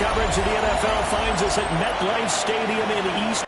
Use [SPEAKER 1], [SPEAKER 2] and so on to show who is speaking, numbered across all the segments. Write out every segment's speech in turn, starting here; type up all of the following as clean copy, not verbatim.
[SPEAKER 1] coverage of the NFL finds us at MetLife Stadium in East.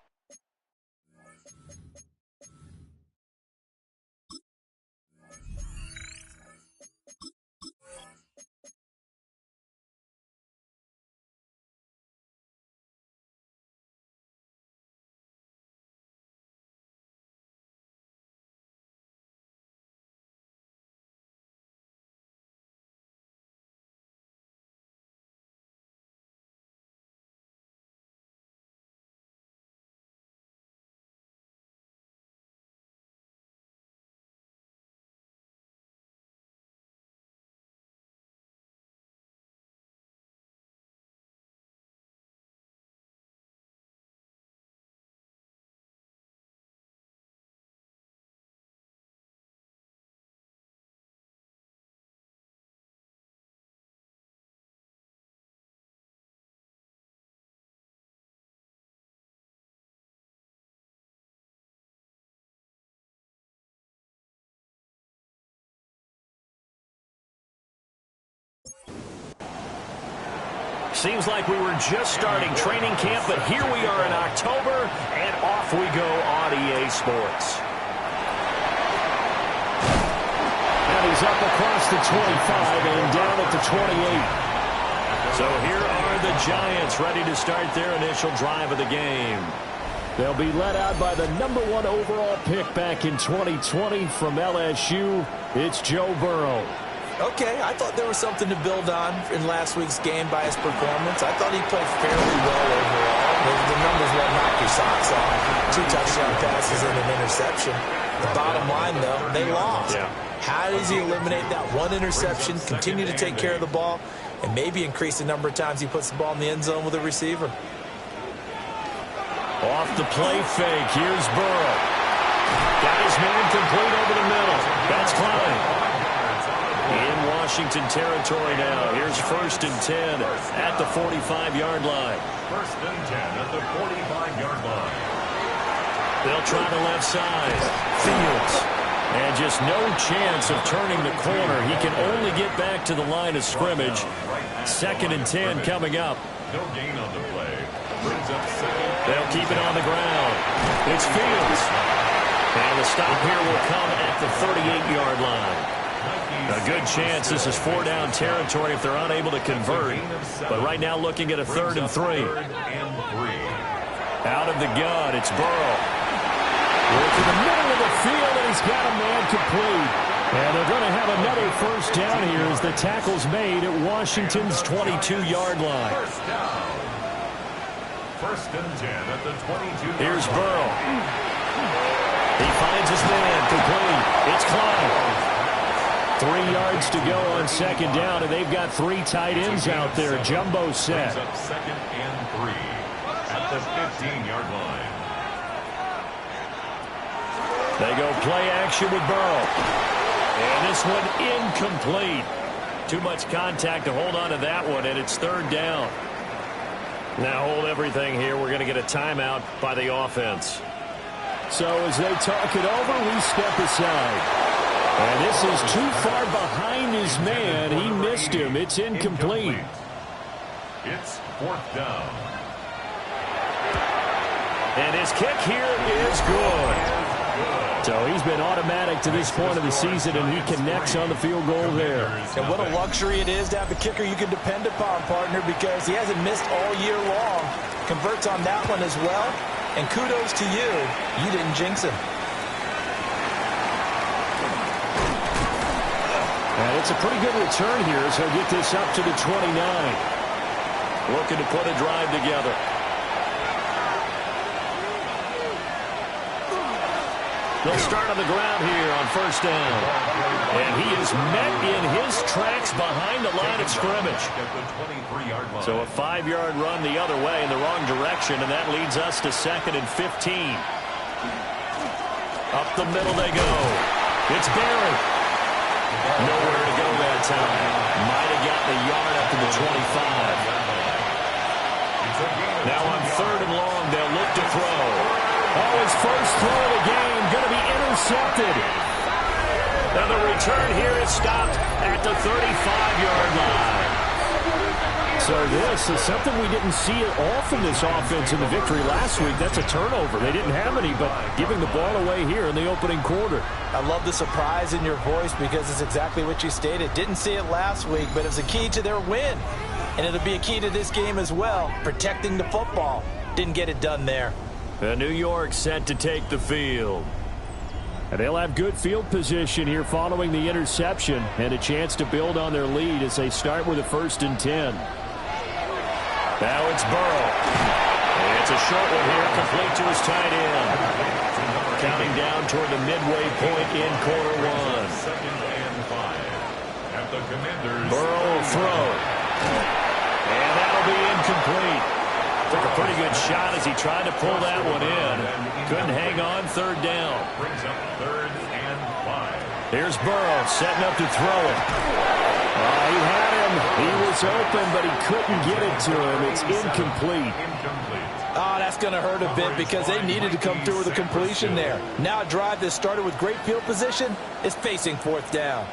[SPEAKER 1] Seems like we were just starting training camp, but here we are in October, and off we go on EA Sports. And he's up across the 25 and down at the 28. So here are the Giants ready to start their initial drive of the game. They'll be led out by the #1 overall pick back in 2020 from LSU. It's Joe Burrow.
[SPEAKER 2] Okay, I thought there was something to build on in last week's game by his performance. I thought he played fairly well overall. The numbers won't knock your socks off. 2 touchdown passes and an interception. The bottom line, though, they lost. Yeah. How does he eliminate that one interception, continue to take care of the ball, and maybe increase the number of times he puts the ball in the end zone with a receiver?
[SPEAKER 1] Off the play fake, here's Burrow. Got his man complete over the middle. That's Klein. In Washington territory now. Here's 1st and 10 at the 45-yard line.
[SPEAKER 3] 1st and 10 at the 45-yard line.
[SPEAKER 1] They'll try the left side. Fields. And just no chance of turning the corner. He can only get back to the line of scrimmage. 2nd and 10 coming up.
[SPEAKER 3] No gain on the play. Brings up 2nd.
[SPEAKER 1] They'll keep it on the ground. It's Fields. And the stop here will come at the 38-yard line. A good chance this is 4-down territory if they're unable to convert. But right now looking at a 3rd and 3. Out of the gun, it's Burrow. To the middle of the field, and he's got a man complete. And they're going to have another 1st down here as the tackle's made at Washington's 22-yard line.
[SPEAKER 3] 1st and 10 at the 22.
[SPEAKER 1] Here's Burrow. He finds his man complete. It's Klein. 3 yards to go on 2nd down, and they've got 3 tight ends out there. Jumbo set.
[SPEAKER 3] 2nd and 3 at the 15-yard line.
[SPEAKER 1] They go play action with Burrow. And this one incomplete. Too much contact to hold on to that one, and it's 3rd down. Now hold everything here. We're going to get a timeout by the offense. So as they talk it over, we step aside. And this is too far behind his man. He missed him. It's incomplete.
[SPEAKER 3] It's 4th down.
[SPEAKER 1] And his kick here is good. So he's been automatic to this point of the season, and he connects on the field goal there.
[SPEAKER 2] And what a luxury it is to have a kicker you can depend upon, partner, because he hasn't missed all year long. Converts on that one as well. And kudos to you. You didn't jinx him.
[SPEAKER 1] And it's a pretty good return here as he'll get this up to the 29. Looking to put a drive together. They'll start on the ground here on 1st down. And he is met in his tracks behind the line of scrimmage. So a 5-yard run the other way in the wrong direction, and that leads us to 2nd and 15. Up the middle they go. It's Barry. Nowhere to go that time. Might have gotten a yard up to the 25. Now on 3rd and long, they'll look to throw. Oh, his first throw of the game going to be intercepted. Now the return here is stopped at the 35-yard line. So this is something we didn't see often, this offense in the victory last week. That's a turnover. They didn't have any, but giving the ball away here in the opening quarter.
[SPEAKER 2] I love the surprise in your voice because it's exactly what you stated. Didn't see it last week, but it was a key to their win. And it'll be a key to this game as well, protecting the football. Didn't get it done there.
[SPEAKER 1] New York set to take the field. And they'll have good field position here following the interception and a chance to build on their lead as they start with a 1st and 10. Now it's Burrow. It's a short one here, complete to his tight end. Counting down toward the midway point in quarter one.
[SPEAKER 3] 2nd and 5. At the Commanders.
[SPEAKER 1] Burrow will throw. And that'll be incomplete. Took a pretty good shot as he tried to pull that one in. Couldn't hang on, 3rd down.
[SPEAKER 3] Brings up 3rd and 5.
[SPEAKER 1] Here's Burrow setting up to throw it. He had him. He was open, but he couldn't get it to him. It's incomplete.
[SPEAKER 2] Oh, that's going to hurt a bit because they needed to come through with a completion there. Now a drive that started with great field position is facing 4th down.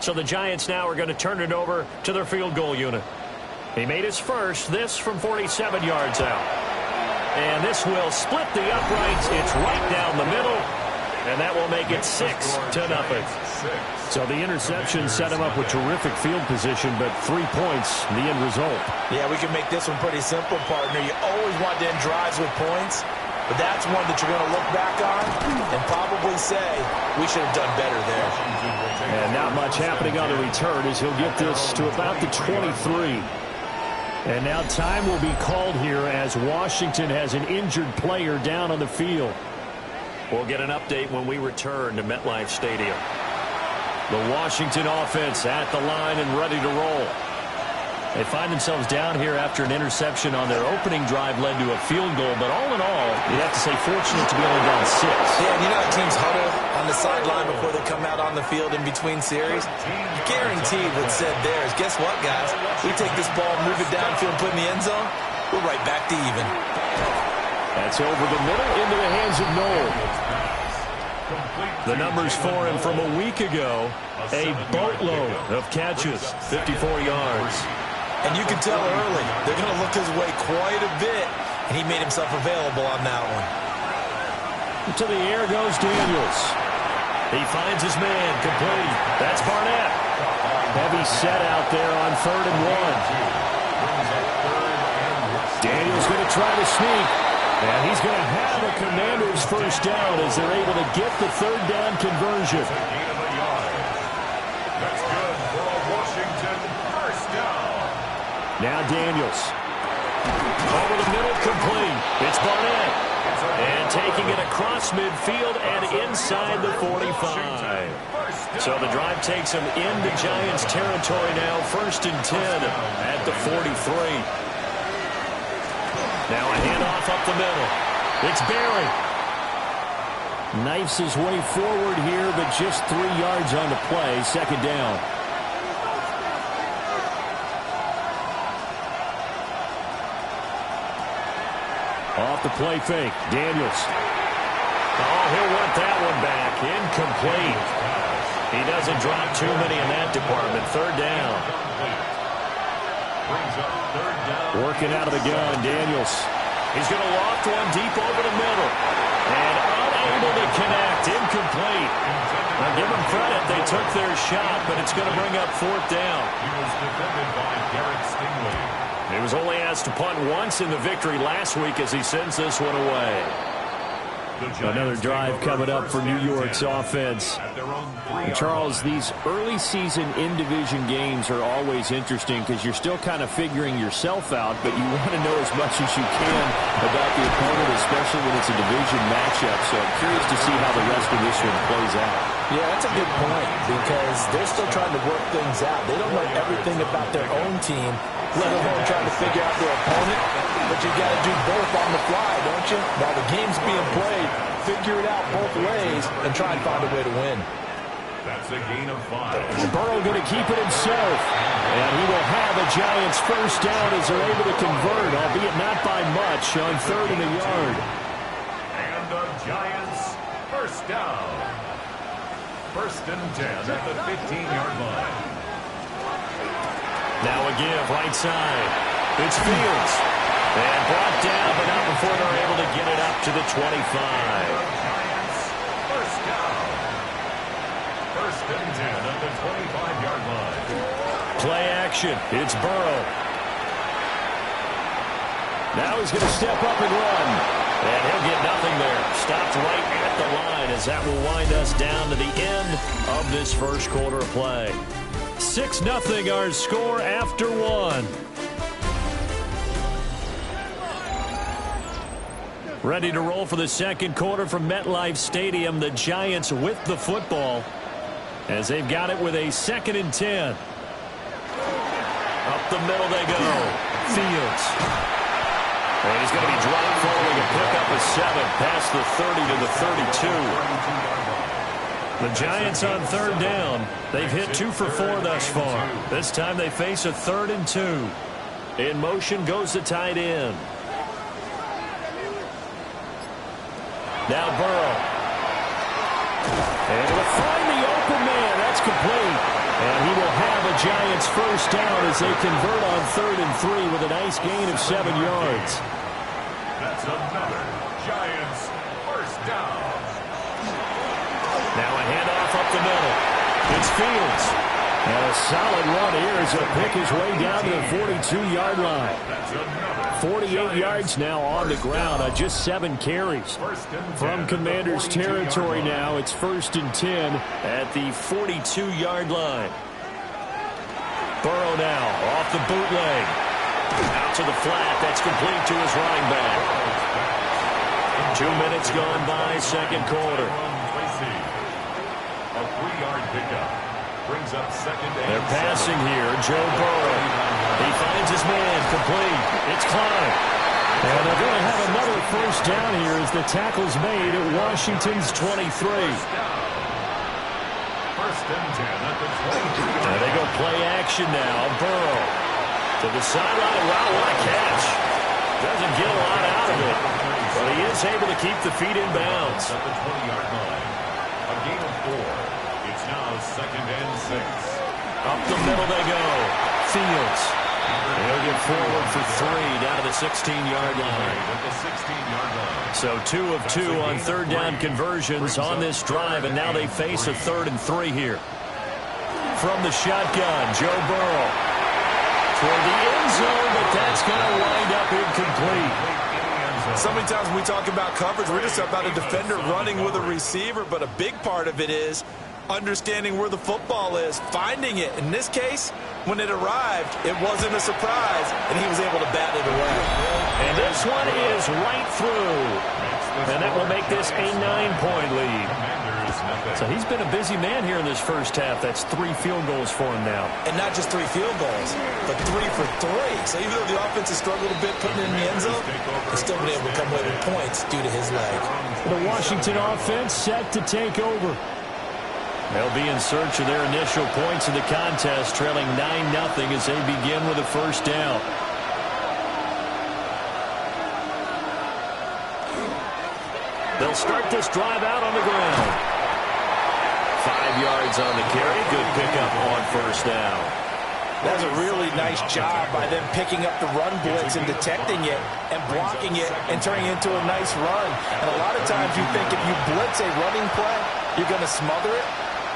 [SPEAKER 1] So the Giants now are going to turn it over to their field goal unit. He made his first, this from 47 yards out. And this will split the uprights. It's right down the middle. And that will make it 6-0. So the interception set him up with terrific field position, but 3 points, the end result.
[SPEAKER 2] Yeah, we can make this one pretty simple, partner. You always want to end drives with points, but that's one that you're going to look back on and probably say, we should have done better there.
[SPEAKER 1] And not much happening on the return as he'll get this to about the 23. And now time will be called here as Washington has an injured player down on the field. We'll get an update when we return to MetLife Stadium. The Washington offense at the line and ready to roll. They find themselves down here after an interception on their opening drive led to a field goal. But all in all, you'd have to say fortunate to be only down 6.
[SPEAKER 2] Yeah, and you know how teams huddle on the sideline before they come out on the field in between series? Guaranteed what's said there is, guess what, guys? We take this ball, move it downfield, put it in the end zone, we're right back to even.
[SPEAKER 1] That's over the middle into the hands of Noel. The numbers for him from a week ago, a boatload of catches, 54 yards.
[SPEAKER 2] And you can tell early, they're going to look his way quite a bit, and he made himself available on that one.
[SPEAKER 1] To the air goes Daniels. He finds his man, complete. That's Barnett. Heavy set out there on 3rd and 1. Daniels going to try to sneak. And he's going to have a Commanders 1st down as they're able to get the 3rd down conversion.
[SPEAKER 3] That's good for a Washington 1st down.
[SPEAKER 1] Now Daniels. Over the middle, complete. It's Barnett. And taking it across midfield and inside the 45. So the drive takes him into Giants territory now. 1st and 10 at the 43. Now a handoff up the middle. It's Barry. Knifes his way forward here, but just 3 yards on the play. 2nd down. Off the play fake. Daniels. Oh, he'll want that one back. Incomplete. He doesn't drop too many in that department. 3rd down. Working out of the gun, Daniels. He's going to loft one deep over the middle. And unable to connect. Incomplete. Now, give them credit. They took their shot, but it's going to bring up 4th down.
[SPEAKER 3] He was defended by Garrett Stingley.
[SPEAKER 1] He was only asked to punt once in the victory last week as he sends this one away. Another drive coming up for New York's offense. Charles, these early season in-division games are always interesting because you're still kind of figuring yourself out, but you want to know as much as you can about the opponent, especially when it's a division matchup. So I'm curious to see how the rest of this one plays out.
[SPEAKER 2] Yeah, that's a good point because they're still trying to work things out. They don't know everything about their own team, let alone trying to figure out their opponent. But you got to do both on the fly, don't you? While the game's being played, figure it out both ways and try and find a way to win.
[SPEAKER 3] That's a gain of 5.
[SPEAKER 1] Burrow going to keep it himself. And he will have a Giants 1st down as they're able to convert, albeit not by much, on 3rd and a yard.
[SPEAKER 3] And the Giants 1st down. 1st and 10 at the 15-yard line.
[SPEAKER 1] Now a give, right side. It's Fields. And brought down, but not before they're able to get it up to the 25.
[SPEAKER 3] First down. First and 10 at the 25-yard line.
[SPEAKER 1] Play action. It's Burrow. Now he's going to step up and run. And he'll get nothing there. Stopped right at the line as that will wind us down to the end of this first quarter of play. 6-0 our score after one. Ready to roll for the second quarter from MetLife Stadium. The Giants with the football as they've got it with a 2nd and 10. Up the middle they go. Fields. And he's going to be dropped following a pickup of 7 past the 30 to the 32. The Giants on 3rd down. They've hit 2 for 4 thus far. This time they face a 3rd and 2. In motion goes the tight end. Now Burrow. And he'll find the open man. That's complete. And he will have a Giants first down as they convert on 3rd and 3 with a nice gain of 7 yards.
[SPEAKER 3] That's another Giants first down.
[SPEAKER 1] Now a handoff up the middle. It's Fields. And a solid run here as he'll pick his way down to the 42-yard line. 48 yards now on the ground on just 7 carries. From Commanders territory now, it's 1st and 10 at the 42-yard line. Burrow now off the bootleg. Out to the flat. That's complete to his running back. 2 minutes gone by, second quarter.
[SPEAKER 3] A 3-yard pickup. Brings up 2nd and
[SPEAKER 1] They're passing here. Joe Burrow. He finds his man. Complete. It's Klein. And they're going to have another first down here as the tackle's made at Washington's 23.
[SPEAKER 3] First and 10 at the 22.
[SPEAKER 1] And they go play action now. Burrow to the sideline. Wow, what a catch. Doesn't get a lot out of it. But he is able to keep the feet in bounds.
[SPEAKER 3] At the 20-yard line. A gain of 4. It's now 2nd and 6.
[SPEAKER 1] Up the middle they go. Fields. He'll get forward for 3 down to the 16-yard line.
[SPEAKER 3] At the 16-yard line.
[SPEAKER 1] So 2 of 2 on 3rd down conversions on this drive, and now they face a 3rd and 3 here. From the shotgun, Joe Burrow. Toward the end zone, but that's going to wind up incomplete.
[SPEAKER 2] So many times when we talk about coverage, we're just about a defender running with a receiver, but a big part of it is understanding where the football is, finding it. In this case, when it arrived, it wasn't a surprise, and he was able to bat it away.
[SPEAKER 1] And this one is right through. And that will make this a 9-point lead. So he's been a busy man here in this first half. That's 3 field goals for him now.
[SPEAKER 2] And not just 3 field goals, but 3 for 3. So even though the offense has struggled a bit putting it in the end zone, he's still been able to come away with points due to his leg.
[SPEAKER 1] The Washington offense set to take over. They'll be in search of their initial points in the contest, trailing 9-0 as they begin with a first down. They'll start this drive out on the ground. 5 yards on the carry. Good pickup on first down.
[SPEAKER 2] That's a really nice job by them picking up the run blitz and detecting it and blocking it and turning it into a nice run. And a lot of times you think if you blitz a running play, you're going to smother it.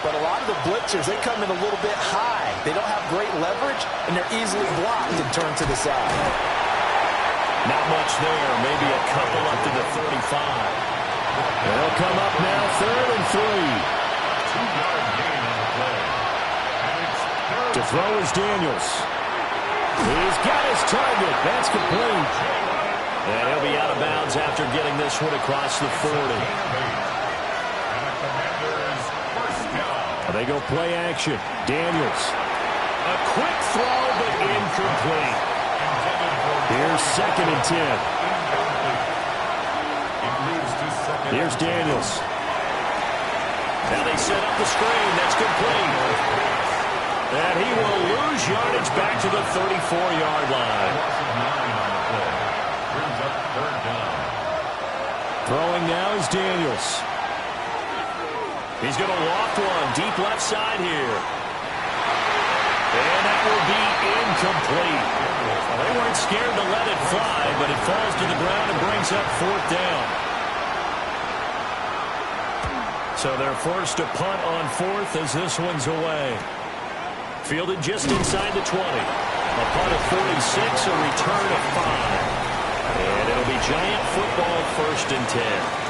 [SPEAKER 2] But a lot of the blitzers, they come in a little bit high. They don't have great leverage, and they're easily blocked and turned to the side.
[SPEAKER 1] Not much there. Maybe a couple up to the 35. They'll come up now, 3rd and 3.
[SPEAKER 3] 2-yard gain on the play. And it's
[SPEAKER 1] To throw is Daniels. He's got his target. That's complete. And he'll be out of bounds after getting this one across the 40. They go play action. Daniels. A quick throw, but incomplete. Here's 2nd and 10. Here's Daniels. Now they set up the screen. That's complete. And he will lose yardage back to the 34-yard line. Throwing now is Daniels. He's going to walk one deep left side here. And that will be incomplete. Well, they weren't scared to let it fly, but it falls to the ground and brings up 4th down. So they're forced to punt on 4th as this one's away. Fielded just inside the 20. A punt of 46, a return of 5. And it'll be Giant football 1st and 10.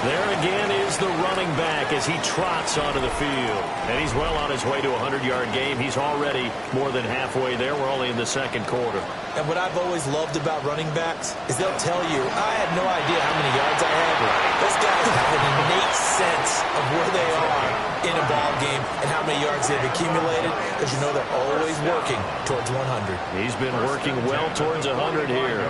[SPEAKER 1] There again is the running back as he trots onto the field. And he's well on his way to a 100-yard game. He's already more than halfway there. We're only in the 2nd quarter.
[SPEAKER 2] And what I've always loved about running backs is they'll tell you, I had no idea how many yards I had. Those guys have an innate sense of where they are in a ball game and how many yards they've accumulated, because you know they're always working towards 100.
[SPEAKER 1] He's been working well towards 100 here.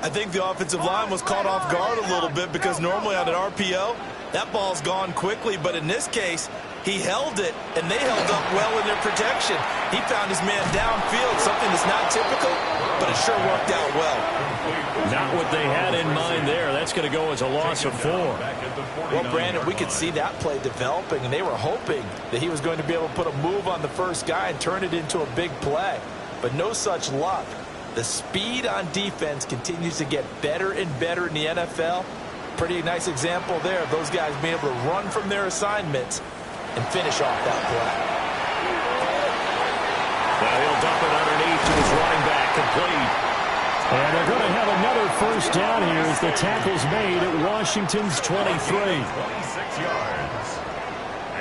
[SPEAKER 2] I think the offensive line was caught off guard a little bit because normally on an RPO, that ball's gone quickly. But in this case, he held it, and they held up well in their protection. He found his man downfield, something that's not typical, but it sure worked out well.
[SPEAKER 1] Not what they had in mind there. That's going to go as a loss of 4.
[SPEAKER 2] Well, Brandon, we could see that play developing, and they were hoping that he was going to be able to put a move on the first guy and turn it into a big play. But no such luck. The speed on defense continues to get better and better in the NFL. Pretty nice example there of those guys being able to run from their assignments and finish off that play.
[SPEAKER 1] Now he'll dump it underneath to his running back, complete. And they're going to have another 1st down here as the tackle's made at Washington's 23.
[SPEAKER 3] 26 yards.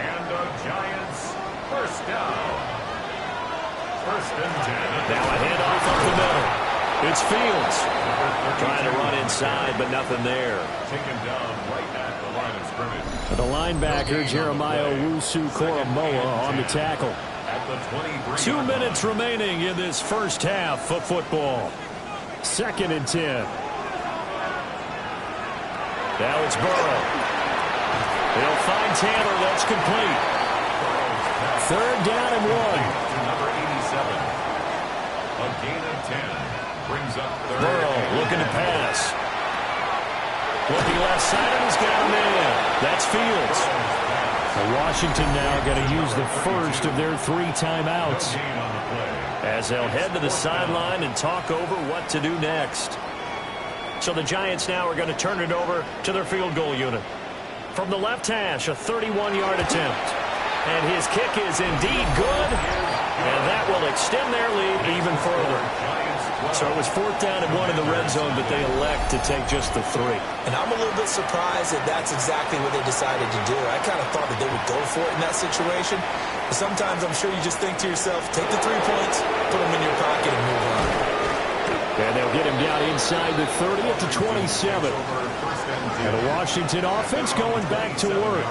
[SPEAKER 3] And the Giants 1st down. 1st and 10.
[SPEAKER 1] Now a handoff up the middle. It's Fields. Trying to run inside, but nothing there.
[SPEAKER 3] Taken down right at the line of scrimmage.
[SPEAKER 1] The linebacker, Jeremiah Owusu-Koramoah, on the tackle.
[SPEAKER 3] At the 23.
[SPEAKER 1] 2 minutes remaining in this first half of football. 2nd and 10. Now it's Burrow. They'll find Tanner. That's complete. 3rd down and 1.
[SPEAKER 3] Number 87. A gain of 10. Brings up 3rd.
[SPEAKER 1] Burrow looking to pass. Looking left side, and he's got a man. That's Fields. Washington now going to use the first of their 3 timeouts as they'll head to the sideline and talk over what to do next. So the Giants now are going to turn it over to their field goal unit. From the left hash, a 31-yard attempt. And his kick is indeed good, and that will extend their lead even further. So it was 4th down and 1 in the red zone, but they elect to take just the 3.
[SPEAKER 2] And I'm a little bit surprised that that's exactly what they decided to do. I kind of thought that they would go for it in that situation. But sometimes I'm sure you just think to yourself, take the 3 points, put them in your pocket, and move on.
[SPEAKER 1] And they'll get him down inside the 30 at the 27. And the Washington offense going back to work.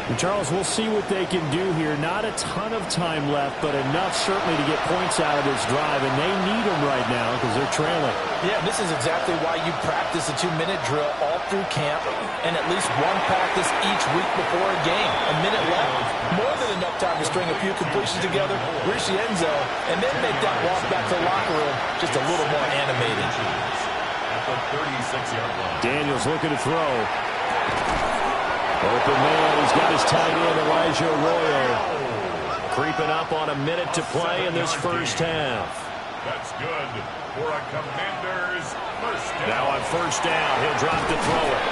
[SPEAKER 1] And Charles, we'll see what they can do here. Not a ton of time left, but enough certainly to get points out of this drive. And they need them right now because they're trailing.
[SPEAKER 2] Yeah, this is exactly why you practice a 2-minute drill all through camp and at least one practice each week before a game. A minute left, more than enough time to string a few completions together, reach the end zone, and then make that walk back to the locker room just a little more animated.
[SPEAKER 3] At the 36-yard line.
[SPEAKER 1] Daniels looking to throw. Open man, he's got his tight end, Elijah Arroyo. Creeping up on a minute to play in this first half.
[SPEAKER 3] That's good for a Commanders 1st down.
[SPEAKER 1] Now on 1st down, he'll drop to throw it.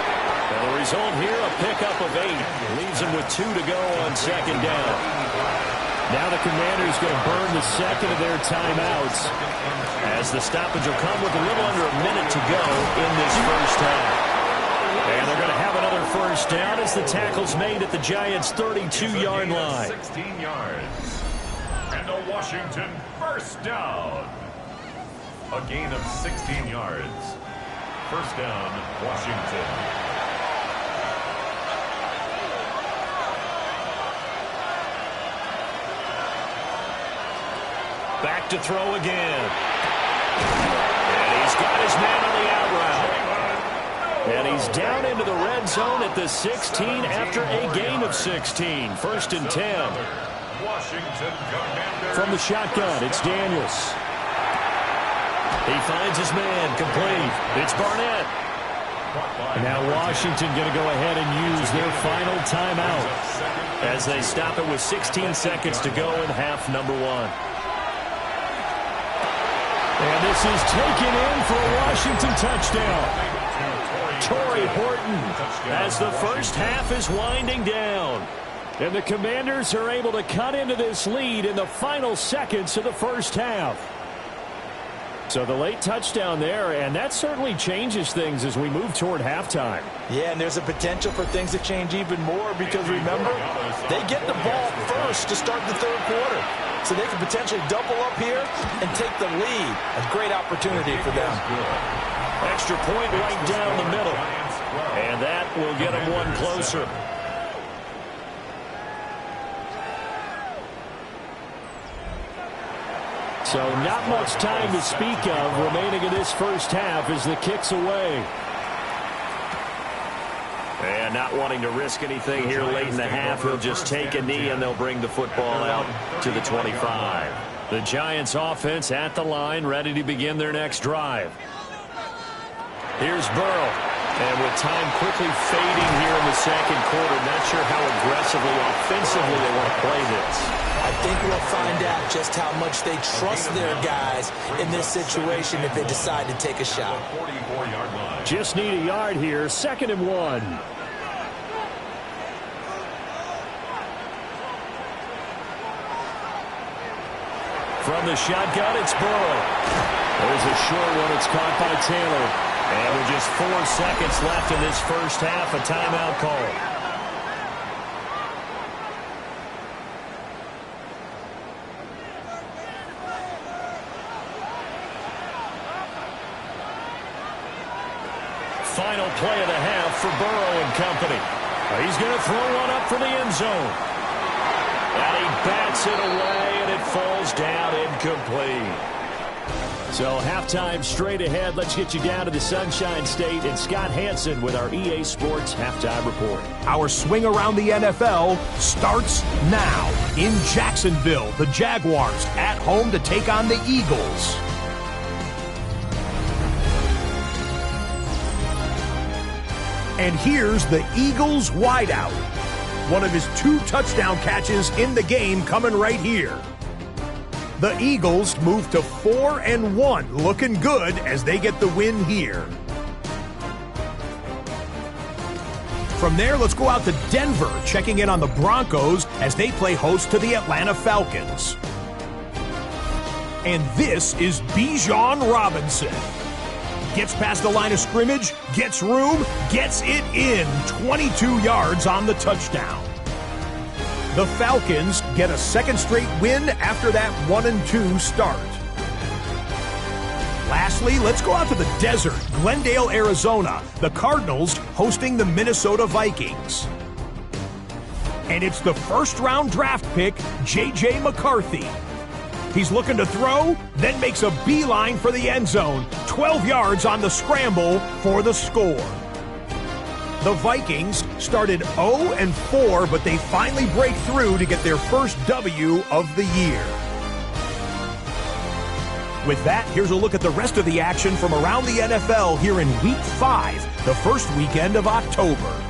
[SPEAKER 1] And the result here, a pickup of 8. Leaves him with 2 to go on 2nd down. Now the Commanders going to burn the second of their timeouts as the stoppage will come with a little under a minute to go in this first half. And they're going to have another 1st down as the tackle's made at the Giants' 32-yard line.
[SPEAKER 3] 16 yards. And a Washington 1st down. A gain of 16 yards. 1st down, Washington.
[SPEAKER 1] Back to throw again. And he's got his man on the out route. And he's down into the red zone at the 16 after a gain of 16. 1st and 10.
[SPEAKER 3] Washington Commanders.
[SPEAKER 1] From the shotgun, it's Daniels. He finds his man, complete. It's Barnett.
[SPEAKER 3] And
[SPEAKER 1] now Washington going to go ahead and use their final timeout as they stop it with 16 seconds to go in half number 1. And this is taken in for a Washington touchdown. Torrey Horton as the first half is winding down. And the Commanders are able to cut into this lead in the final seconds of the first half. So the late touchdown there, and that certainly changes things as we move toward halftime.
[SPEAKER 2] Yeah, and there's a potential for things to change even more because, remember, they get the ball first to start the third quarter. So they can potentially double up here and take the lead. A great opportunity for them.
[SPEAKER 1] Extra point right down the middle. And that will get them one closer. So not much time to speak of remaining in this first half as the kick's away. And not wanting to risk anything here late in the half, he'll just take a knee and they'll bring the football out to the 25. The Giants offense at the line, ready to begin their next drive. Here's Burrow. And with time quickly fading here in the second quarter, not sure how aggressively, offensively they want to play this.
[SPEAKER 2] I think we'll find out just how much they trust their guys in this situation if they decide to take a shot.
[SPEAKER 1] Just need a yard here, 2nd and 1. From the shotgun, it's Burrow. There's a short one. It's caught by Taylor. And with just 4 seconds left in this first half, a timeout call. Final play of the half for Burrow and company. He's going to throw one up for the end zone. And he bats it away, and it falls down incomplete. So halftime straight ahead. Let's get you down to the Sunshine State and Scott Hansen with our EA Sports Halftime Report.
[SPEAKER 4] Our swing around the NFL starts now. In Jacksonville, the Jaguars at home to take on the Eagles. And here's the Eagles wideout. One of his 2 touchdown catches in the game coming right here. The Eagles move to 4-1, looking good as they get the win here. From there, let's go out to Denver, checking in on the Broncos as they play host to the Atlanta Falcons. And this is Bijan Robinson. Gets past the line of scrimmage, gets room, gets it in, 22 yards on the touchdown. The Falcons get a 2nd straight win after that 1-2 start. Lastly, let's go out to the desert, Glendale, Arizona. The Cardinals hosting the Minnesota Vikings. And it's the first-round draft pick, J.J. McCarthy. He's looking to throw, then makes a beeline for the end zone. 12 yards on the scramble for the score. The Vikings started 0-4, but they finally break through to get their first W of the year. With that, here's a look at the rest of the action from around the NFL here in Week 5, the first weekend of October.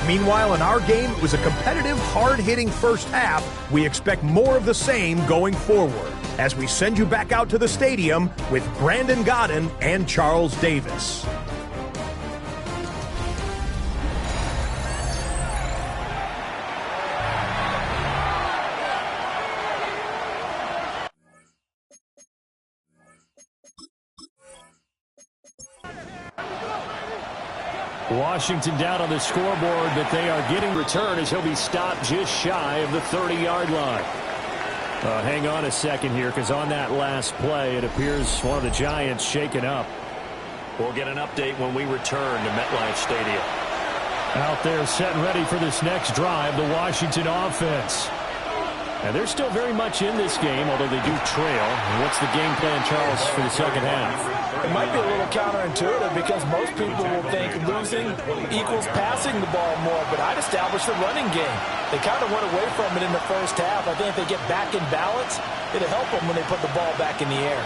[SPEAKER 4] Meanwhile, in our game, it was a competitive, hard-hitting first half. We expect more of the same going forward as we send you back out to the stadium with Brandon Godden and Charles Davis.
[SPEAKER 1] Washington down on the scoreboard, but they are getting return as he'll be stopped just shy of the 30-yard line. Hang on a second here, because on that last play, it appears one of the Giants shaken up. We'll get an update when we return to MetLife Stadium. Out there set and ready for this next drive, the Washington offense. And they're still very much in this game, although they do trail. What's the game plan, Charles, for the second half?
[SPEAKER 2] It might be a little counterintuitive because most people will think losing equals passing the ball more, but I'd establish the running game. They kind of went away from it in the first half. I think if they get back in balance, it'll help them when they put the ball back in the air.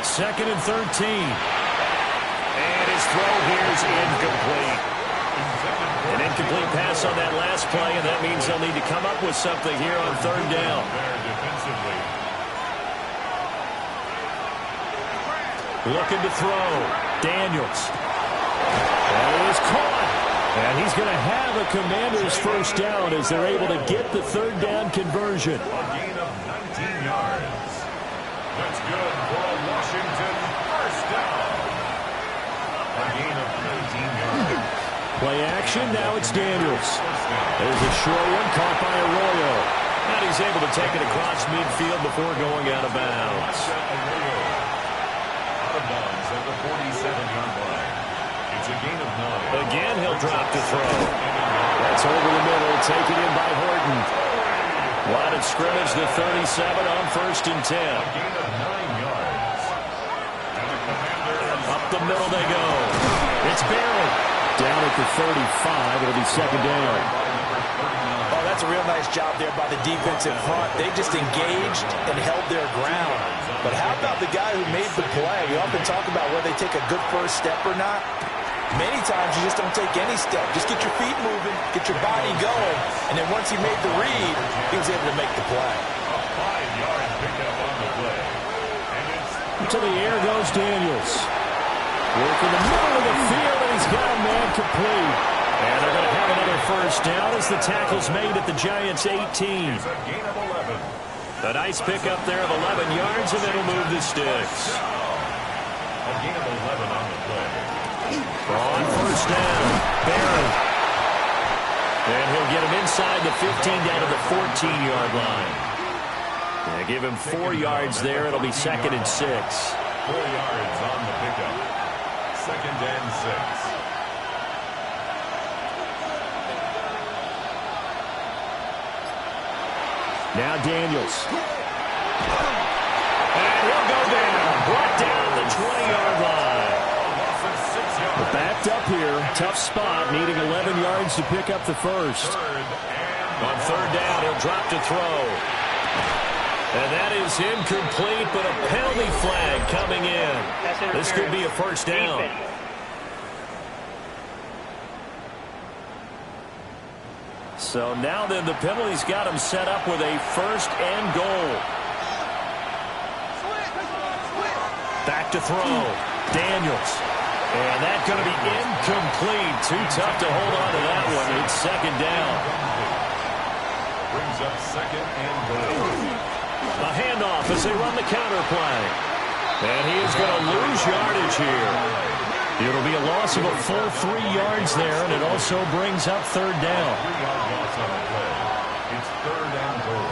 [SPEAKER 1] 2nd and 13. And his throw here is incomplete. An incomplete pass on that last play, and that means they'll need to come up with something here on 3rd down. Looking to throw. Daniels. And it is caught. And he's going to have a Commanders first down as they're able to get the 3rd down conversion.
[SPEAKER 3] A gain of 19 yards. That's good for a Washington first down. A gain of 19 yards.
[SPEAKER 1] Play action, now it's Daniels. There's a short one caught by Arroyo. And he's able to take it across midfield before going out of bounds.
[SPEAKER 3] Out of bounds at the 47-yard line. It's a gain of 9.
[SPEAKER 1] Again, he'll drop to throw. That's over the middle, taken in by Horton. Line of scrimmage, the 37 on 1st and 10.
[SPEAKER 3] A gain of 9 yards. And the Commanders.
[SPEAKER 1] Up the middle they go. It's Barry. Down at the 35, it'll be 2nd down.
[SPEAKER 2] Oh, that's a real nice job there by the defense in front. They just engaged and held their ground. But how about the guy who made the play? We often talk about whether they take a good first step or not. Many times you just don't take any step. Just get your feet moving, get your body going, and then once he made the read, he was able to make the play.
[SPEAKER 3] A 5-yard pickup on the play. And it's
[SPEAKER 1] To the air goes Daniels. Work in the middle of the field, and he's got a man complete. And they're going to have another first down as the tackle's made at the Giants' 18.
[SPEAKER 3] a gain of 11.
[SPEAKER 1] A nice pickup there of 11 yards, and it'll move the sticks.
[SPEAKER 3] A gain of 11 on the play.
[SPEAKER 1] On first down, Barron. And he'll get him inside the 15 down to the 14-yard line. Yeah, give him 4 yards there. It'll be 2nd and 6.
[SPEAKER 3] 4 yards on the pickup. 2nd and 6.
[SPEAKER 1] Now Daniels. And he'll go down. Brought down at the 20-yard line. But backed up here. Tough spot. Needing 11 yards to pick up the first. On 3rd down, he'll drop to throw. And that is incomplete, but a penalty flag coming in. This could be a first down. So now then the penalty's got him set up with a 1st and goal. Back to throw. Daniels. And that's going to be incomplete. Too tough to hold on to that one. It's 2nd down.
[SPEAKER 3] Brings up 2nd and goal.
[SPEAKER 1] A handoff as they run the counter play. And he is going to lose yardage here. It'll be a loss of a full 3 yards there, and it also brings up 3rd down.
[SPEAKER 3] 3-yard loss on the play. It's 3rd and goal.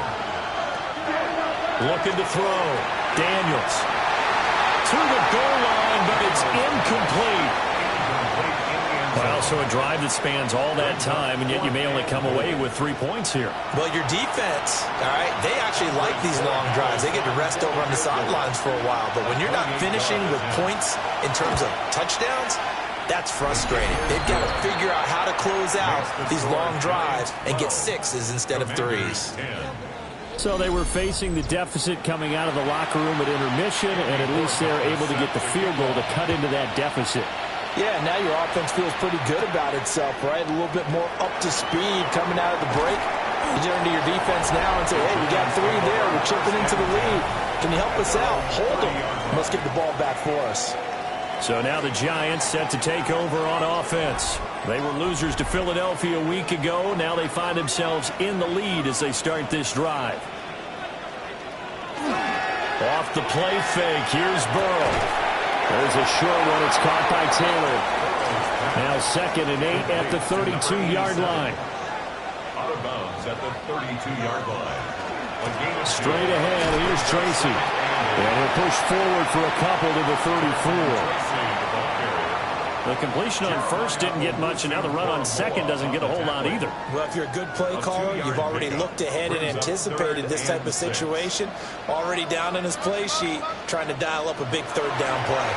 [SPEAKER 1] Looking to throw. Daniels. To the goal line, but it's incomplete. Well, so a drive that spans all that time, and yet you may only come away with 3 points here.
[SPEAKER 2] Well, your defense, all right, they actually like these long drives. They get to rest over on the sidelines for a while. But when you're not finishing with points in terms of touchdowns, that's frustrating. They've got to figure out how to close out these long drives and get 6s instead of 3s.
[SPEAKER 1] So they were facing the deficit coming out of the locker room at intermission, and at least they're able to get the field goal to cut into that deficit.
[SPEAKER 2] Yeah, now your offense feels pretty good about itself, right? A little bit more up to speed coming out of the break. You turn to your defense now and say, hey, we got 3 there. We're chipping into the lead. Can you help us out? Hold them. Let's get the ball back for us.
[SPEAKER 1] So now the Giants set to take over on offense. They were losers to Philadelphia a week ago. Now they find themselves in the lead as they start this drive. Off the play fake. Here's Burrow. There's a short one. It's caught by Taylor. Now 2nd and 8 at the 32-yard line.
[SPEAKER 3] Out of bounds at the 32-yard line.
[SPEAKER 1] Straight ahead, here's Tracy. And he'll push forward for a couple to the 34. The completion on 1st didn't get much, and now the run on 2nd doesn't get a whole lot either.
[SPEAKER 2] Well, if you're a good play caller, you've already looked ahead and anticipated this type of situation. Already down in his play sheet, trying to dial up a big 3rd down play.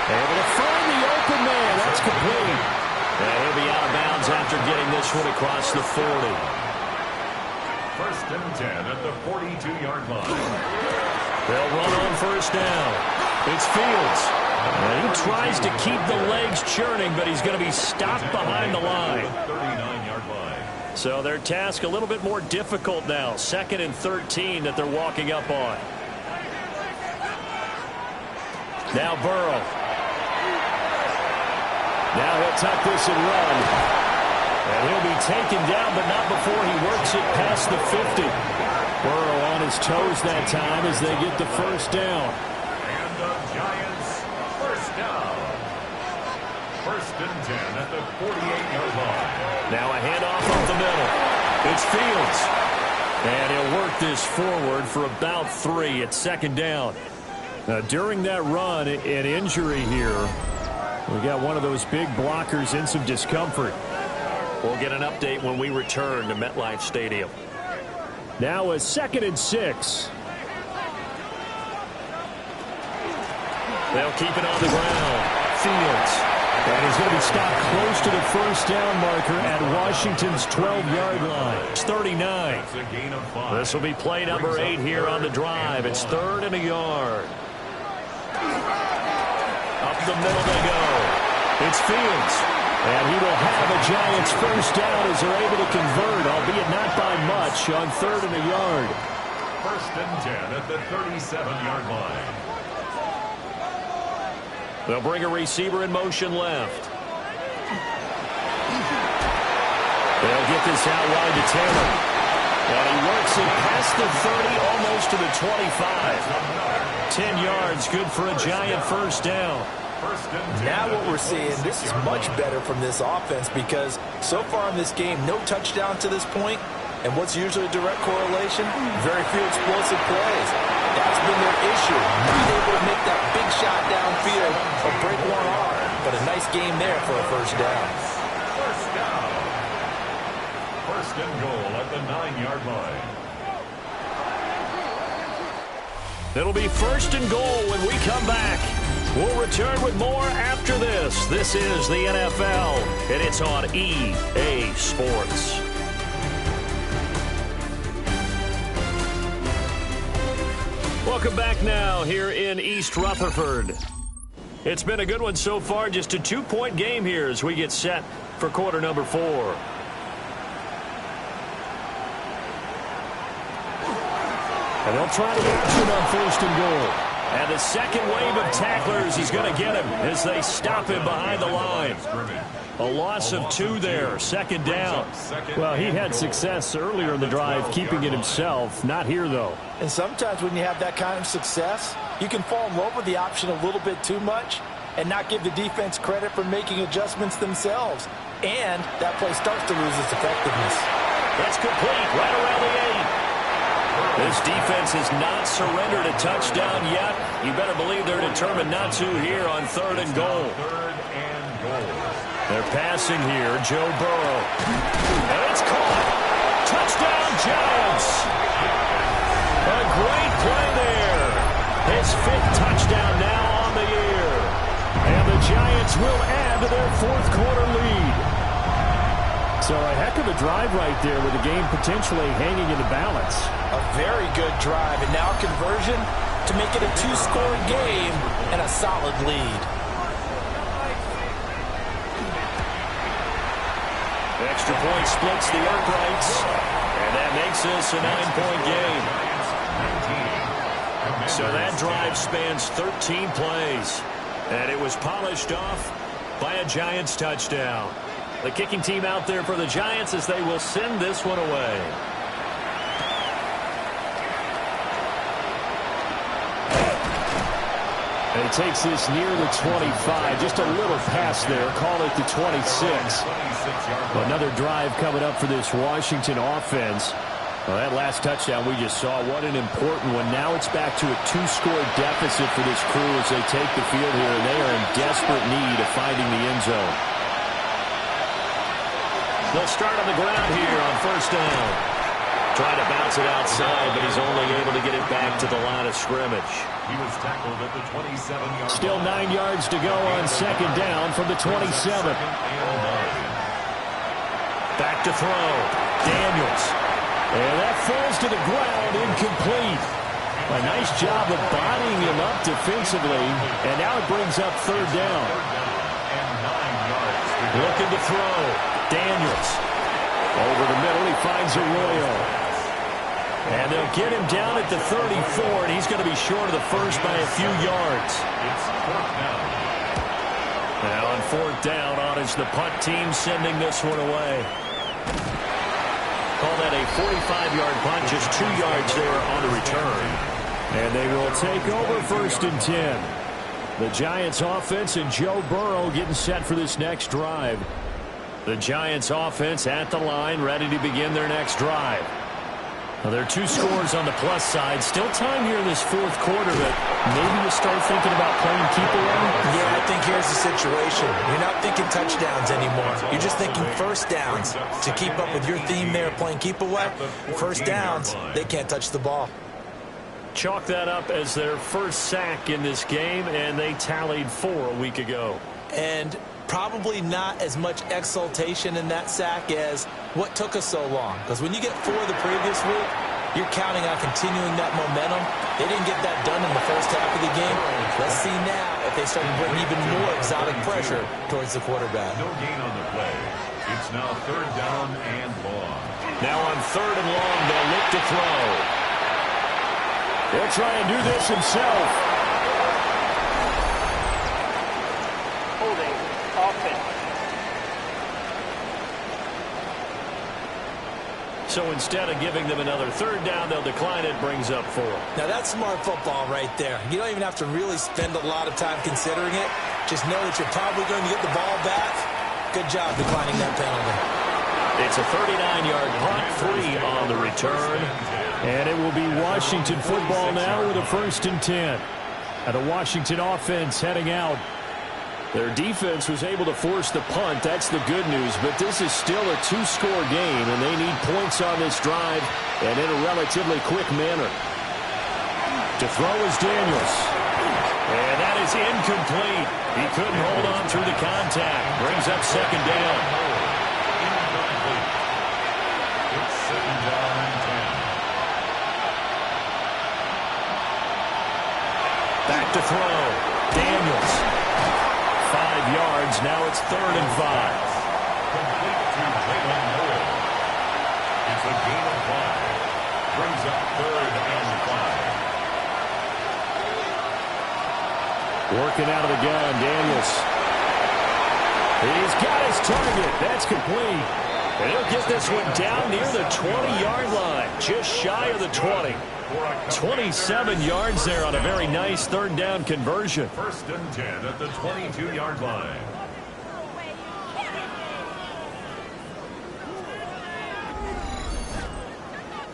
[SPEAKER 1] Able to find the open man. That's complete. And he'll be out of bounds after getting this one across the 40.
[SPEAKER 3] 1st and 10 at the 42-yard line.
[SPEAKER 1] They'll run on first down. It's Fields. And he tries to keep the legs churning, but he's going to be stopped behind the line.
[SPEAKER 3] 39-yard line.
[SPEAKER 1] So their task a little bit more difficult now. 2nd and 13 that they're walking up on. Now Burrow. Now he'll tuck this and run. And he'll be taken down, but not before he works it past the 50. Burrow on his toes that time as they get the first down.
[SPEAKER 3] And the Giants first down. 1st and 10 at the 48-yard line.
[SPEAKER 1] Now a handoff up the middle. It's Fields. And he'll work this forward for about 3 at 2nd down. Now, during that run, an injury here. We got one of those big blockers in some discomfort. We'll get an update when we return to MetLife Stadium. Now a 2nd and 6. They'll keep it on the ground. Fields. And he's going to be stopped close to the first down marker at Washington's 12-yard line. It's 39.
[SPEAKER 3] That's a gain of 5.
[SPEAKER 1] This will be play number 8 here on the drive. It's 3rd and a yard. Up the middle they go. It's Fields. And he will have a Giants first down as they're able to convert, albeit not by much, on 3rd and a yard.
[SPEAKER 3] 1st and 10 at the 37-yard line.
[SPEAKER 1] They'll bring a receiver in motion left. They'll get this out wide to Taylor. And he works it past the 30, almost to the 25. 10 yards, good for a Giant first down.
[SPEAKER 2] Now what we're seeing, this is much better from this offense because so far in this game, no touchdown to this point. And what's usually a direct correlation? Very few explosive plays. That's been their issue. Not able to make that big shot downfield or break one arm. But a nice game there for a first down.
[SPEAKER 3] First down. 1st and goal at the 9-yard line.
[SPEAKER 1] It'll be 1st and goal when we come back. We'll return with more after this. This is the NFL, and it's on EA Sports. Welcome back now here in East Rutherford. It's been a good one so far, just a 2-point game here as we get set for quarter number 4. And they'll try the action on 1st and goal. And the second wave of tacklers is going to get him as they stop him behind the line. A loss of 2 there, 2nd down. Well, he had success earlier in the drive keeping it himself. Not here, though.
[SPEAKER 2] And sometimes when you have that kind of success, you can fall in love with the option a little bit too much and not give the defense credit for making adjustments themselves. And that play starts to lose its effectiveness.
[SPEAKER 1] That's complete right around the 8. This defense has not surrendered a touchdown yet. You better believe they're determined not to here on 3rd and goal.
[SPEAKER 3] 3rd and goal.
[SPEAKER 1] They're passing here, Joe Burrow. And it's caught. Touchdown, Giants. A great play there. His 5th touchdown now on the year. And the Giants will add to their 4th quarter lead. So a heck of a drive right there with the game potentially hanging in the balance.
[SPEAKER 2] A very good drive, and now conversion to make it a 2-score game and a solid lead.
[SPEAKER 1] Extra point splits the uprights, and that makes this a 9-point game. So that drive spans 13 plays, and it was polished off by a Giants touchdown. The kicking team out there for the Giants as they will send this one away. And he takes this near the 25. Just a little pass there. Call it the 26. Another drive coming up for this Washington offense. Well, that last touchdown we just saw, what an important one. Now it's back to a 2-score deficit for this crew as they take the field here, and they are in desperate need of finding the end zone. They'll start on the ground here on 1st down. Trying to bounce it outside, but he's only able to get it back to the line of scrimmage.
[SPEAKER 3] He was tackled at the 27-yard line.
[SPEAKER 1] Still 9 yards to go on 2nd down from the 27. Back to throw. Daniels. And that falls to the ground, incomplete. A nice job of bodying him up defensively, and now it brings up third down. Looking to throw. Daniels. Over the middle, he finds Arroyo. And they'll get him down at the 34, and he's going to be short of the first by a few yards.
[SPEAKER 3] It's fourth down.
[SPEAKER 1] Now on fourth down, on is the punt team sending this one away. Call that a 45-yard punt, just 2 yards there on the return. And they will take over first and 10. The Giants offense and Joe Burrow getting set for this next drive. The Giants offense at the line, ready to begin their next drive. Well, there are 2 scores on the plus side. Still time here in this fourth quarter, but maybe you start thinking about playing keep away.
[SPEAKER 2] Yeah, I think here's the situation. You're not thinking touchdowns anymore. You're just thinking first downs. To keep up with your theme there, playing keep away, first downs, they can't touch the ball.
[SPEAKER 1] Chalk that up as their first sack in this game, and they tallied 4 a week ago.
[SPEAKER 2] And probably not as much exultation in that sack as what took us so long. Because when you get 4 the previous week, you're counting on continuing that momentum. They didn't get that done in the first half of the game. Let's see now if they start to bring even more exotic pressure towards the quarterback.
[SPEAKER 3] No gain on the play. It's now third down and long.
[SPEAKER 1] Now on third and long, they'll look to throw. He'll try and do this himself.
[SPEAKER 5] Holding offense.
[SPEAKER 1] So instead of giving them another third down, they'll decline it, brings up 4.
[SPEAKER 2] Now that's smart football right there. You don't even have to really spend a lot of time considering it. Just know that you're probably going to get the ball back. Good job declining that penalty.
[SPEAKER 1] It's a 39-yard punt, 3 on the return. And it will be Washington football now with a first and 10. And the Washington offense heading out. Their defense was able to force the punt. That's the good news. But this is still a 2-score game, and they need points on this drive and in a relatively quick manner. To throw is Daniels. And that is incomplete. He couldn't hold on through the contact. Brings up second down.
[SPEAKER 3] Incomplete. It's second down and 10.
[SPEAKER 1] Back to throw. Daniels. 5 yards. Now it's third and 5.
[SPEAKER 3] Complete to Jalen Noel. It's a gain of 5. Brings up third and 5.
[SPEAKER 1] Working out of the gun, Daniels. He's got his target. That's complete. And he'll get this one down near the 20-yard line. Just shy of the 20. 27 yards there on a very nice third down conversion.
[SPEAKER 3] First and 10 at the 22-yard line.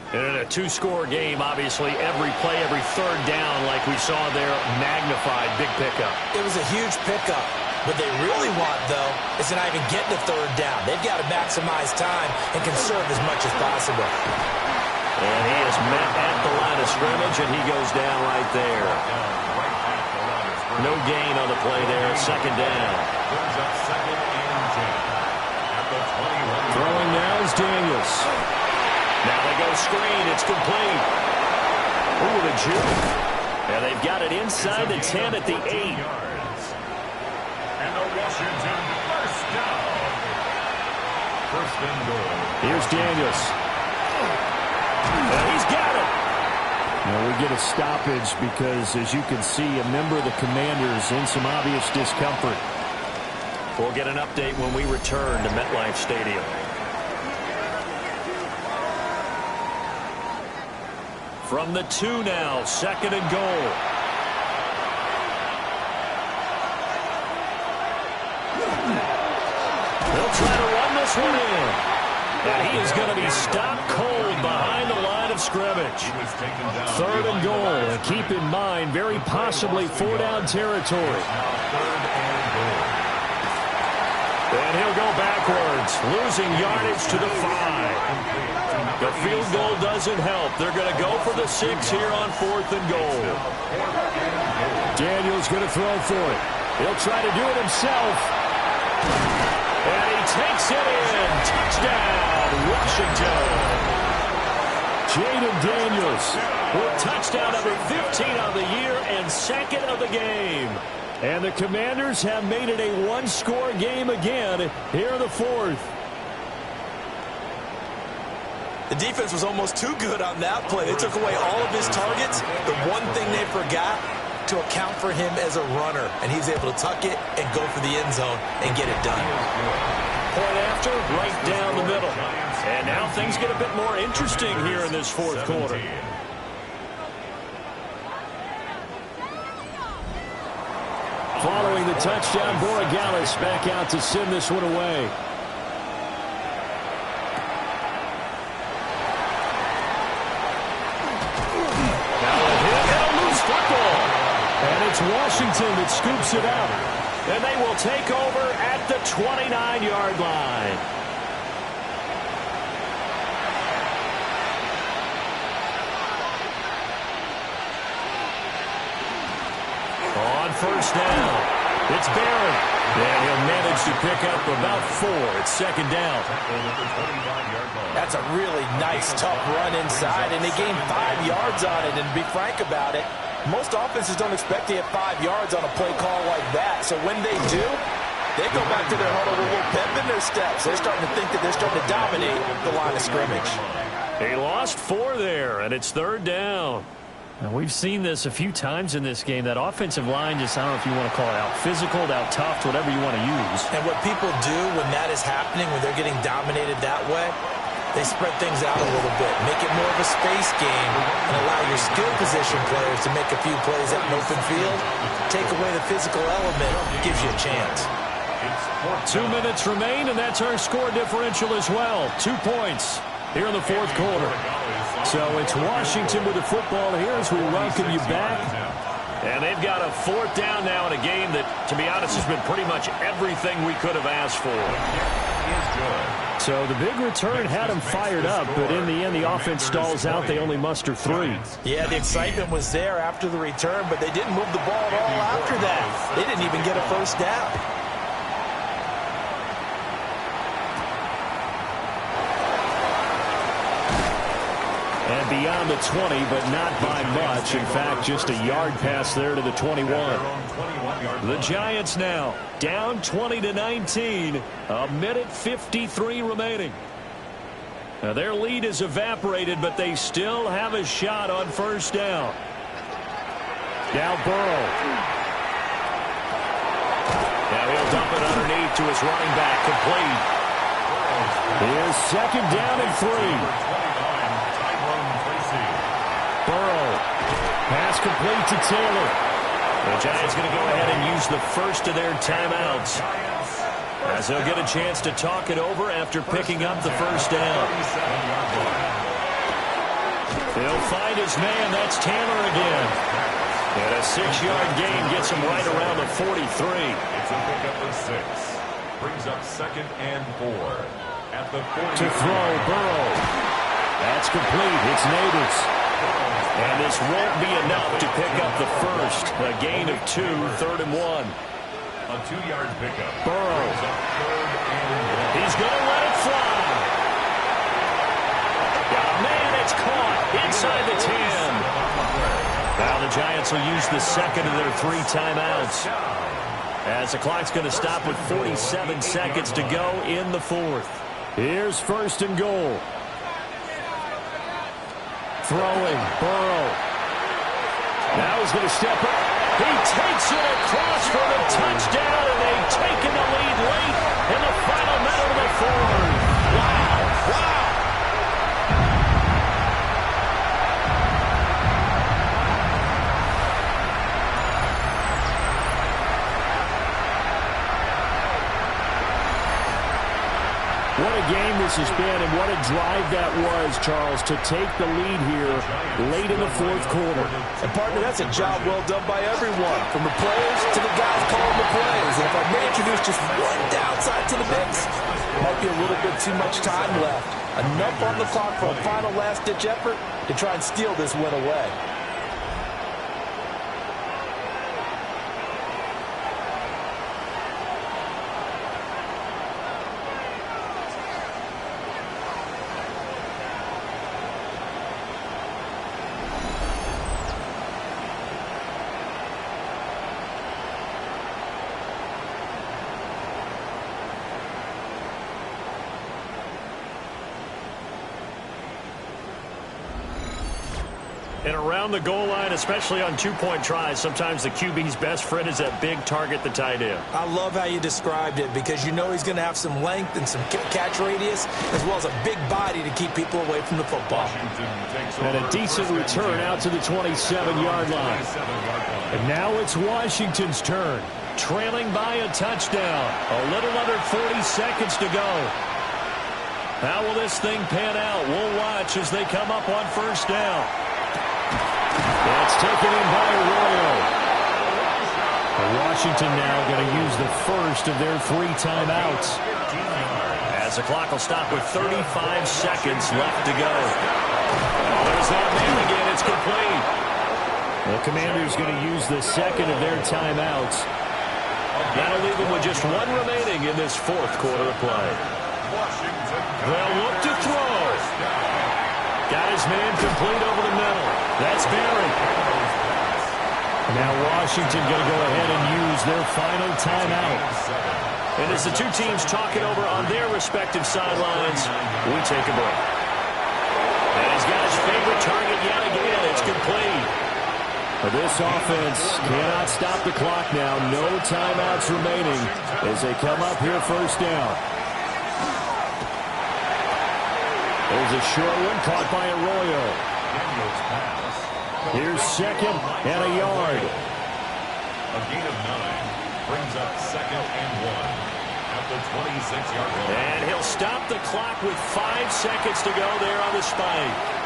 [SPEAKER 1] And in a 2-score game, obviously, every play, every third down, like we saw there, magnified. Big pickup.
[SPEAKER 2] It was a huge pickup. What they really want, though, is to not even get to third down. They've got to maximize time and conserve as much as possible.
[SPEAKER 1] And he is met at the line of scrimmage, and he goes down right there. No gain on the play there. Second down.
[SPEAKER 3] Brings up second and 10 at the 21.
[SPEAKER 1] Throwing now is Daniels. Now they go screen. It's complete. Ooh, the juke. And they've got it inside the 10 at the 8.
[SPEAKER 3] And the Washington first down. First and goal.
[SPEAKER 1] Here's Daniels. And he's got it. Now we get a stoppage because, as you can see, a member of the Commanders in some obvious discomfort. We'll get an update when we return to MetLife Stadium. From the 2 now, second and goal. They'll try to run this one in. And he is going to be stopped cold behind the line of scrimmage. Third and goal. And keep in mind, very possibly 4-down territory. And he'll go backwards, losing yardage to the 5. The field goal doesn't help. They're going to go for the 6 here on 4th and goal. Daniels going to throw for it. He'll try to do it himself. And he takes it in. Touchdown, Washington. Jaden Daniels with touchdown number 15 on the year and second of the game. And the Commanders have made it a one-score game again here in the fourth.
[SPEAKER 2] The defense was almost too good on that play. They took away all of his targets. The one thing they forgot, to account for him as a runner. And he's able to tuck it and go for the end zone and get it done.
[SPEAKER 1] Point after, right down the middle. And now things get a bit more interesting here in this fourth quarter. Following the touchdown, Borregales back out to send this one away. It's Washington that scoops it out. And they will take over at the 29-yard line. On first down, it's Barron. And he'll manage to pick up about 4. It's second down.
[SPEAKER 2] That's a really nice, tough run inside, and they gained 5 yards on it. And to be frank about it, most offenses don't expect to hit 5 yards on a play call like that. So when they do, they go back to their huddle with a little pep in their steps. They're starting to think that they're starting to dominate the line of scrimmage.
[SPEAKER 1] They lost 4 there, and it's third down. Now, we've seen this a few times in this game. That offensive line just, I don't know if you want to call it out physical, out tough, whatever you want to use.
[SPEAKER 2] And what people do when that is happening, when they're getting dominated that way, they spread things out a little bit, make it more of a space game, and allow your skill position players to make a few plays at an open field. Take away the physical element, gives you a chance.
[SPEAKER 1] 2 minutes remain, and that's our score differential as well. 2 points here in the fourth quarter. So it's Washington with the football here as we welcome you back. And they've got a fourth down now in a game that, to be honest, has been pretty much everything we could have asked for. So the big return had them fired up, but in the end, the offense stalls out. They only muster 3.
[SPEAKER 2] Yeah, the excitement was there after the return, but they didn't move the ball at all after that. They didn't even get a first down.
[SPEAKER 1] And beyond the 20, but not by much. In fact, just a yard pass there to the 21. The Giants now down 20-19. A minute 53 remaining. Now their lead is evaporated, but they still have a shot on first down. Now Burrow. Now he'll dump it underneath to his running back, complete. Here's second down and 3. Burrow. Pass complete to Taylor. The Giants going to go ahead and use the first of their timeouts, as they'll get a chance to talk it over after picking up the first down. They'll find his man. That's Taylor again. And a 6-yard gain gets him right around the 43.
[SPEAKER 3] It's a pickup of 6. Brings up second and 4. At the 40.
[SPEAKER 1] To throw, Burrow. That's complete. It's Neighbors. And this won't be enough to pick up the first. A gain of 2, third and 1.
[SPEAKER 3] A 2-yard pickup.
[SPEAKER 1] Burrow. He's going to let it fly. Oh, man, it's caught inside the 10. Now the Giants will use the second of their 3 timeouts, as the clock's going to stop with 47 seconds to go in the fourth. Here's first and goal. Throwing, Burrow. Now he's going to step up. He takes it across for the touchdown, and they've taken the lead late in the final minute of the fourth. Wow, wow. What a game this has been, and what a drive that was, Charles, to take the lead here late in the fourth quarter.
[SPEAKER 2] And, partner, that's a job well done by everyone, from the players to the guys calling the plays. And if I may introduce just one downside to the mix, might be a little bit too much time left. Enough on the clock for a final last-ditch effort to try and steal this win away.
[SPEAKER 1] And around the goal line, especially on two-point tries, sometimes the QB's best friend is that big target, the tight end.
[SPEAKER 2] I love how you described it because you know he's going to have some length and some catch radius as well as a big body to keep people away from the football.
[SPEAKER 5] And a decent return out to the 27-yard line. And now it's Washington's turn.
[SPEAKER 1] Trailing by a touchdown. A little under 40 seconds to go. How will this thing pan out? We'll watch as they come up on first down.
[SPEAKER 5] That's taken in by Arroyo. Washington now going to use the first of their 3 timeouts.
[SPEAKER 1] As the clock will stop with 35 seconds left to go. Oh, there's that man again. It's complete.
[SPEAKER 5] The Commanders going to use the second of their timeouts.
[SPEAKER 1] That'll leave them with just 1 remaining in this fourth quarter of play. They'll look to throw. Got his man complete over the middle. That's Barry.
[SPEAKER 5] Now Washington going to go ahead and use their final timeout.
[SPEAKER 1] And as the two teams talk it over on their respective sidelines, we take a break. And he's got his favorite target yet again. It's complete.
[SPEAKER 5] This offense cannot stop the clock now. No timeouts remaining as they come up here first down. There's a short one caught by Arroyo. Here's second and a yard.
[SPEAKER 3] A gain of 9 brings up second and 1 at the 26-yard line.
[SPEAKER 1] And he'll stop the clock with 5 seconds to go there on the spike.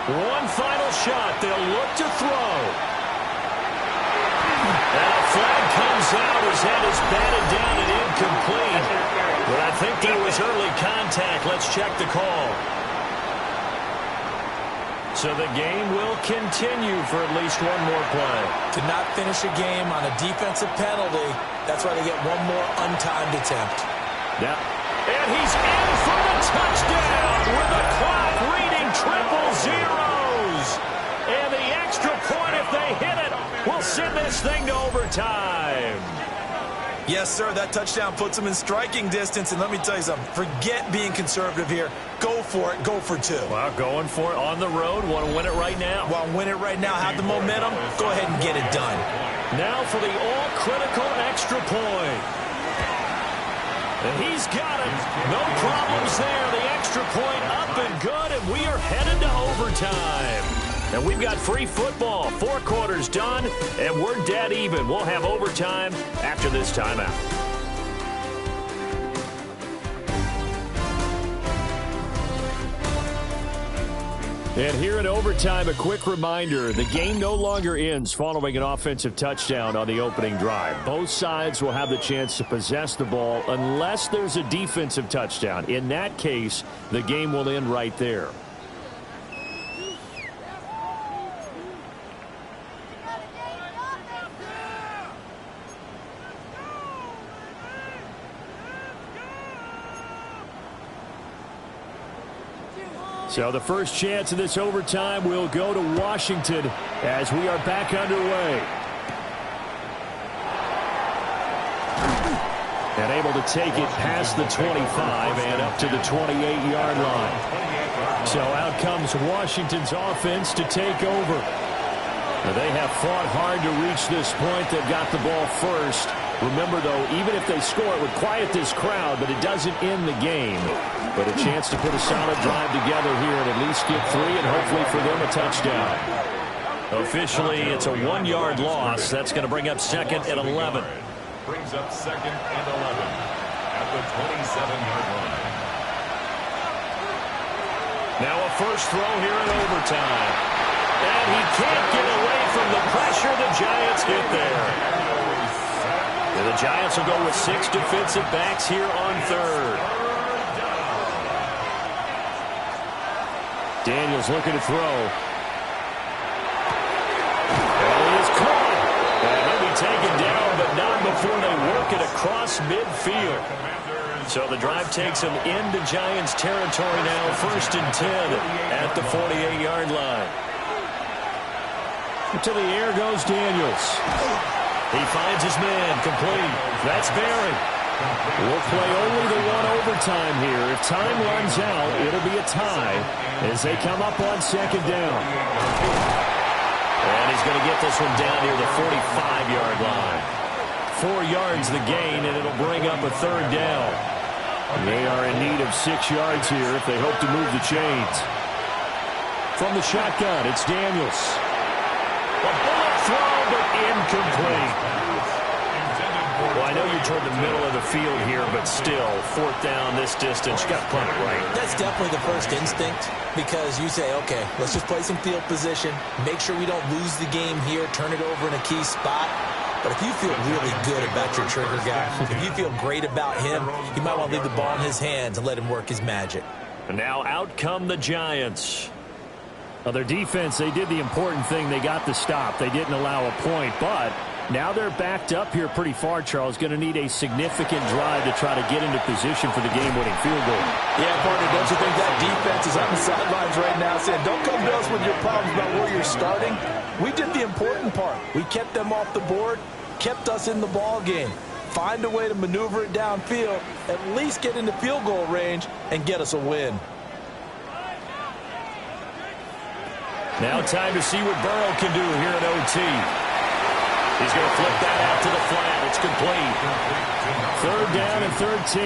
[SPEAKER 1] One final shot. They'll look to throw. And a flag comes out. His head is batted down and incomplete. But I think there was early contact. Let's check the call. So the game will continue for at least one more play.
[SPEAKER 2] To not finish a game on a defensive penalty, that's why they get one more untimed attempt.
[SPEAKER 1] Yeah. And he's in for the touchdown with the clock reading triple zeros. And the extra point, if they hit it, will send this thing to overtime.
[SPEAKER 2] Yes, sir, that touchdown puts them in striking distance. And let me tell you something, forget being conservative here. Go for it. Go for 2.
[SPEAKER 1] Well, going for it on the road. Want to win it right now.
[SPEAKER 2] Want to win it right now, have the momentum, go ahead and get it done.
[SPEAKER 1] Now for the all-critical extra point. And he's got it. No problems there. The extra point up and good, and we are headed to overtime. And we've got free football. 4 quarters done, and we're dead even. We'll have overtime after this timeout.
[SPEAKER 5] And here in overtime, a quick reminder, the game no longer ends following an offensive touchdown on the opening drive. Both sides will have the chance to possess the ball unless there's a defensive touchdown. In that case, the game will end right there. So the first chance of this overtime will go to Washington as we are back underway. And able to take it past the 25 and up to the 28-yard line. So out comes Washington's offense to take over. Now they have fought hard to reach this point. They've got the ball first. Remember, though, even if they score, it would quiet this crowd, but it doesn't end the game. But a chance to put a solid drive together here and at least get 3 and hopefully for them a touchdown.
[SPEAKER 1] Officially, it's a 1-yard loss. That's going to bring up second and 11.
[SPEAKER 3] Brings up second and 11 at the 27-yard line.
[SPEAKER 1] Now a first throw here in overtime. And he can't get away from the pressure. The Giants get there. And the Giants will go with 6 defensive backs here on third.
[SPEAKER 5] Daniels looking to throw.
[SPEAKER 1] And he is caught. And he'll be taken down, but not before they work it across midfield. So the drive takes them into Giants territory now, first and 10 at the 48-yard line.
[SPEAKER 5] To the air goes Daniels.
[SPEAKER 1] He finds his man complete. That's Barry.
[SPEAKER 5] We'll play only the one overtime here. If time runs out, it'll be a tie as they come up on second down.
[SPEAKER 1] And he's going to get this one down near the 45-yard line.
[SPEAKER 5] 4 yards the gain, and it'll bring up a third down. They are in need of 6 yards here if they hope to move the chains. From the shotgun, it's Daniels.
[SPEAKER 1] A bullet throw, but incomplete. Well, I know you're toward the middle of the field here, but still, fourth down this distance, you got to punt it right.
[SPEAKER 2] That's definitely the first instinct because you say, okay, let's just play some field position, make sure we don't lose the game here, turn it over in a key spot. But if you feel really good about your trigger guy, if you feel great about him, you might want to leave the ball in his hands and let him work his magic.
[SPEAKER 1] And now out come the Giants.
[SPEAKER 5] Well, their defense, they did the important thing. They got the stop. They didn't allow a point, but now they're backed up here pretty far, Charles. Going to need a significant drive to try to get into position for the game-winning field goal.
[SPEAKER 2] Yeah, partner, don't you think that defense is on the sidelines right now saying, don't come to us with your problems about where you're starting? We did the important part. We kept them off the board, kept us in the ball game. Find a way to maneuver it downfield, at least get into field goal range, and get us a win.
[SPEAKER 1] Now time to see what Burrow can do here at OT. He's going to flip that out to the flat. It's complete.
[SPEAKER 5] Third down and 13.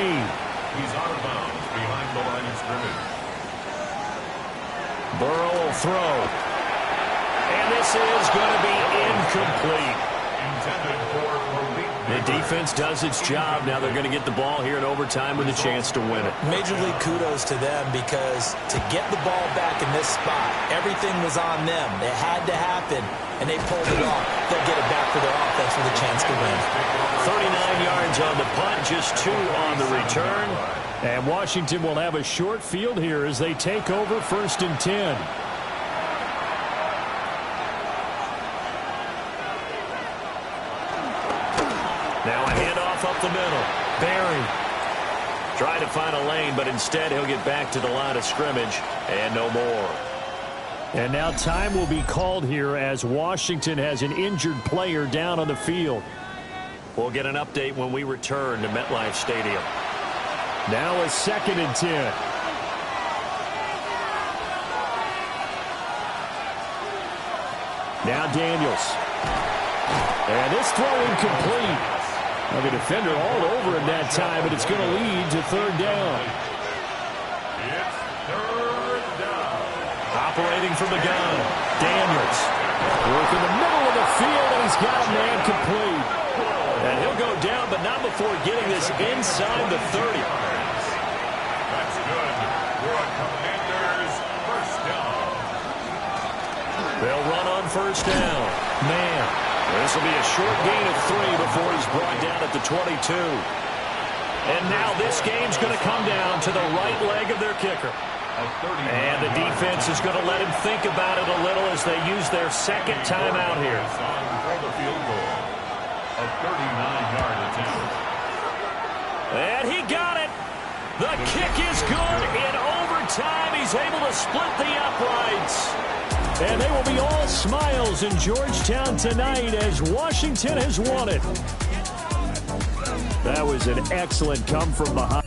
[SPEAKER 3] He's out of bounds behind the line of scrimmage.
[SPEAKER 1] Burrow will throw. And this is going to be incomplete.
[SPEAKER 3] Intended for Malik.
[SPEAKER 1] The defense does its job. Now they're going to get the ball here in overtime with a chance to win it.
[SPEAKER 2] Major league kudos to them because to get the ball back in this spot, everything was on them. It had to happen, and they pulled it off. They'll get it back for their offense with a chance to win.
[SPEAKER 1] 39 yards on the punt, just 2 on the return.
[SPEAKER 5] And Washington will have a short field here as they take over 1st and 10.
[SPEAKER 1] Now a handoff up the middle. Barry trying to find a lane, but instead he'll get back to the line of scrimmage and no more.
[SPEAKER 5] And now time will be called here as Washington has an injured player down on the field.
[SPEAKER 1] We'll get an update when we return to MetLife Stadium.
[SPEAKER 5] Now a 2nd and 10. Now Daniels. And this throw incomplete. Now the defender all over him that time, but it's going to lead to 3rd down.
[SPEAKER 3] It's 3rd down.
[SPEAKER 1] Operating from the gun, Daniels.
[SPEAKER 5] Work in the middle of the field, and he's got a man complete.
[SPEAKER 1] And he'll go down, but not before getting this inside the 30.
[SPEAKER 3] That's good for a Commanders first down.
[SPEAKER 1] They'll run on 1st down. Man, this will be a short gain of 3 before he's brought down at the 22. And now this game's going to come down to the right leg of their kicker. And the defense is going to let him think about it a little as they use their 2nd timeout here.
[SPEAKER 3] For the field goal. A 39-yard attempt.
[SPEAKER 1] And he got it. The kick is good. In overtime, he's able to split the uprights.
[SPEAKER 5] And they will be all smiles in Georgetown tonight as Washington has won it. That was an excellent come from behind.